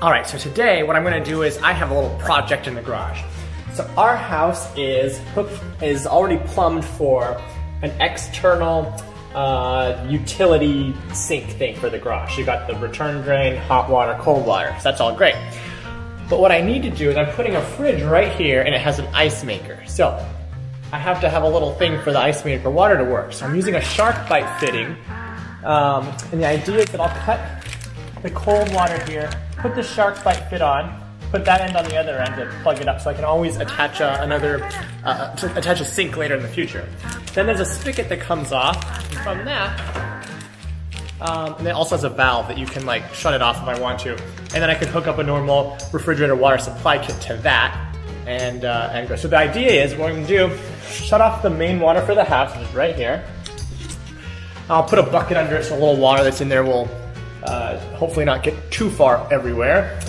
All right, so today what I'm gonna do is I have a little project in the garage. So our house is already plumbed for an external utility sink thing for the garage. You got the return drain, hot water, cold water, so that's all great. But what I need to do is I'm putting a fridge right here and it has an ice maker. So I have to have a little thing for the ice maker water to work. So I'm using a Sharkbite fitting. And the idea is that I'll cut the cold water here, put the Sharkbite fit on, put that end on the other end to plug it up so I can always attach attach a sink later in the future. Then there's a spigot that comes off, and from that, and it also has a valve that you can like shut it off if I want to. And then I could hook up a normal refrigerator water supply kit to that and go. So the idea is what I'm gonna do, shut off the main water for the house, which is right here. I'll put a bucket under it so a little water that's in there will hopefully not get too far everywhere.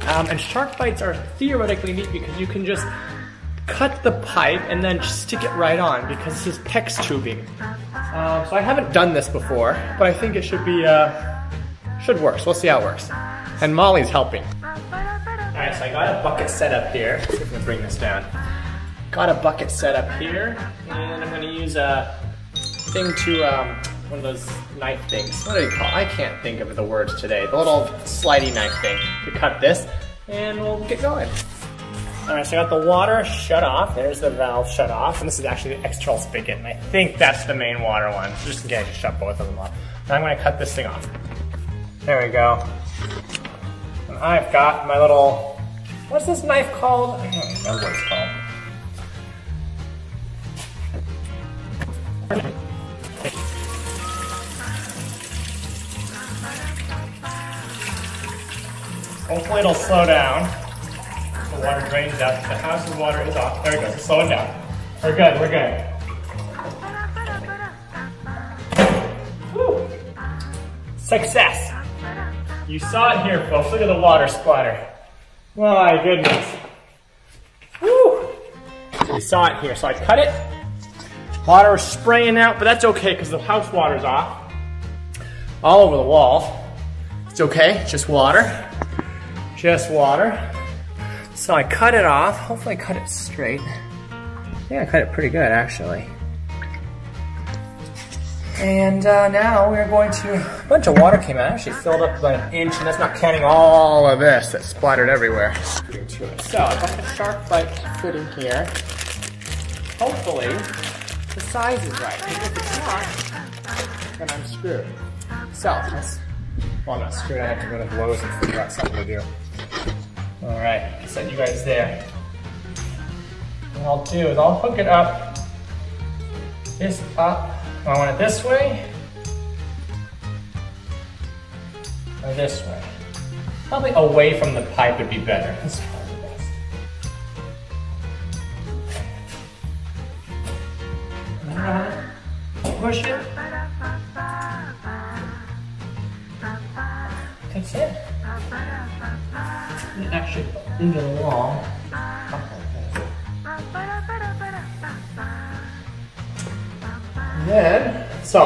And Sharkbites are theoretically neat because you can just cut the pipe and then stick it right on because this is PEX tubing. So I haven't done this before, but I think it should work. So we'll see how it works. And Molly's helping. All right, so I got a bucket set up here. Let's see if we can bring this down. Got a bucket set up here, and I'm gonna use a thing to, one of those knife things. What do you call it? I can't think of the words today. The little slidey knife thing to cut this, and we'll get going. All right, so I got the water shut off. There's the valve shut off, and this is actually the external spigot, and I think that's the main water one. So just in case, I just shut both of them off. Now I'm gonna cut this thing off. There we go. And I've got my little, what's this knife called? I don't remember what it's called. Hopefully it'll slow down. The water drains out. The house's water is off. There we go. Slow it down. We're good. We're good. Woo. Success. You saw it here, folks. Look at the water splatter. My goodness. Woo. You saw it here. So I cut it. Water was spraying out, but that's okay because the house water's off. All over the wall. It's okay. It's just water. Just water. So I cut it off. Hopefully I cut it straight. I think I cut it pretty good actually. And now we're going to, a bunch of water came out. I actually filled up about an inch, and that's not counting all of this that splattered everywhere. So I got the Sharkbite fitting here. Hopefully the size is right. Because if it's not, then I'm screwed. So let's, well, I'm not screwed. I have to go to Lowe's and figure out something to do. All right, I'll set you guys there. What I'll do is I'll hook it up, this up. I want it this way, or this way. Probably away from the pipe would be better. That's probably the best. Push it. That's it. And actually into the wall. And then, so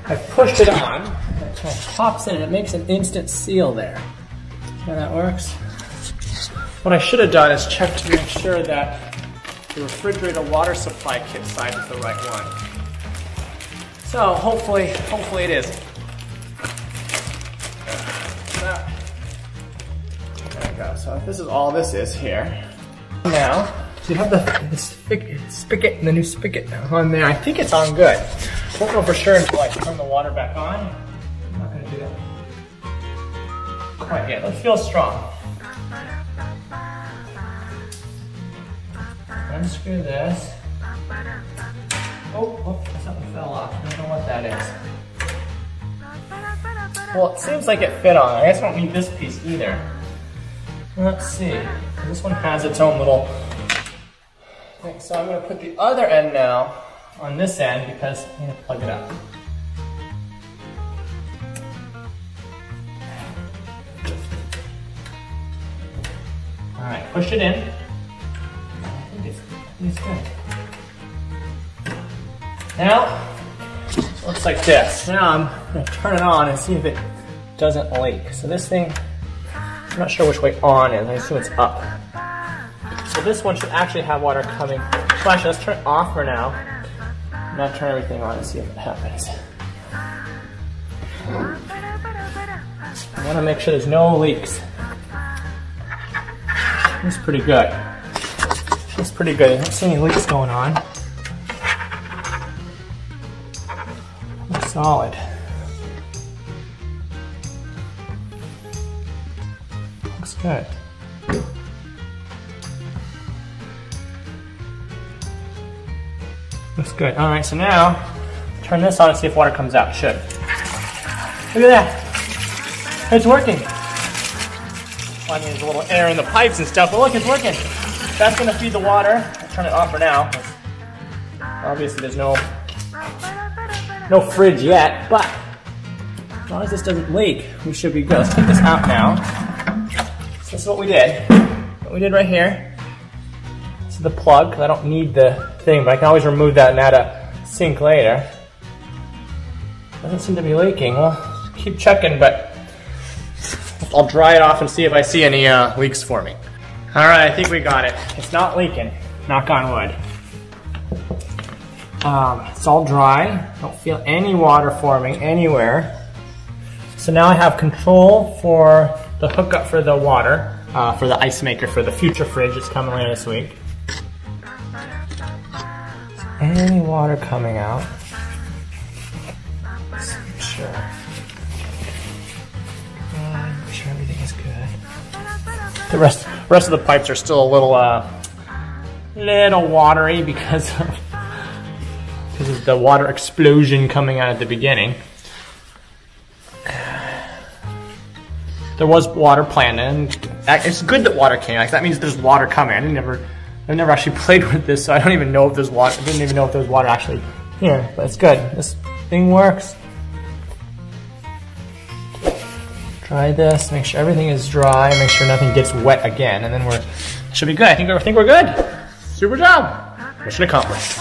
I pushed it on, it kind of pops in and it makes an instant seal there. See how that works? What I should have done is check to make sure that the refrigerator water supply kit side is the right one. So hopefully it is. There we go. So if this is all this is here. Now, so you have the spigot and the new spigot on there. I think it's on good. Won't know for sure until I turn the water back on. I'm not gonna do that quite yet. Let's feel strong. Unscrew this. Oh, something fell off. I don't know what that is. Well, it seems like it fit on. I guess I don't need this piece either. Let's see. This one has its own little thing. So I'm going to put the other end now on this end because I'm going to plug it up. Alright, push it in. I think it's good. Now, it looks like this. Now I'm going to turn it on and see if it doesn't leak. So this thing I'm not sure which way on is. I assume it's up. So this one should actually have water coming. So actually, let's turn it off for now. Now turn everything on and see what happens. I want to make sure there's no leaks. That's pretty good. That's pretty good. I don't see any leaks going on. Looks solid. Looks good. Looks good. All right, so now turn this on and see if water comes out. It should. Look at that. It's working. Well, I mean, there's a little air in the pipes and stuff, but look, it's working. That's gonna feed the water. I'll turn it off for now. Obviously, there's no fridge yet, but as long as this doesn't leak, we should be good. Let's take this out now. So this is what we did. What we did right here. This is the plug, because I don't need the thing, but I can always remove that and add a sink later. Doesn't seem to be leaking. Well, keep checking, but I'll dry it off and see if I see any leaks forming. All right, I think we got it. It's not leaking, knock on wood. It's all dry. Don't feel any water forming anywhere. So now I have control for the hookup for the water, for the ice maker for the future fridge that's coming later this week. Any water coming out? Let's make sure. Make sure everything is good. The rest of the pipes are still a little watery because of the water explosion coming out at the beginning. There was water planned in. It's good that water came. Like, that means there's water coming. I've never actually played with this, so I don't even know if there's water. I didn't even know if there was water actually here, but it's good. This thing works. Try this, make sure everything is dry, make sure nothing gets wet again, and then should be good. I think we're good. Super job. Mission accomplished.